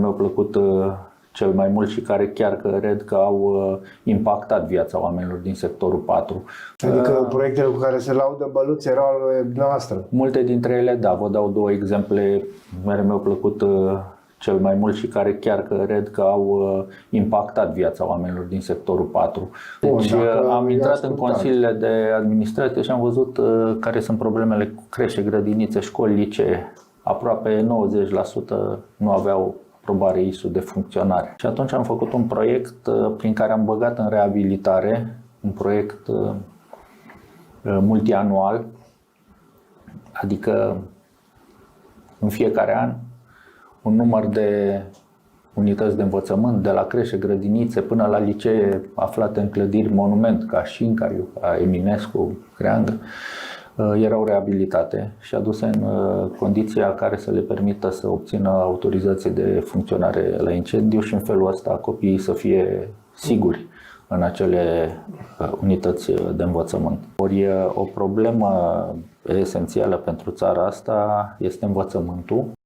mi-au plăcut cel mai mult și care chiar cred că au impactat viața oamenilor din sectorul 4. Adică proiectele cu care se laudă Băluț erau ale noastre. Multe dintre ele, da, vă dau două exemple care mi-au plăcut cel mai mult și care chiar cred că au impactat viața oamenilor din sectorul 4. Deci am intrat în consiliile de administrație și am văzut care sunt problemele cu creșe, grădinițe, școli, licee. Aproape 90% nu aveau aprobare ISU de funcționare. Și atunci am făcut un proiect prin care am băgat în reabilitare, un proiect multianual, adică în fiecare an un număr de unități de învățământ, de la creșe, grădinițe până la licee aflate în clădiri monument ca Șincariu, ca Eminescu, Creangă, erau reabilitate și aduse în condiția care să le permită să obțină autorizație de funcționare la incendiu și în felul ăsta copiii să fie siguri în acele unități de învățământ. Ori o problemă esențială pentru țara asta este învățământul.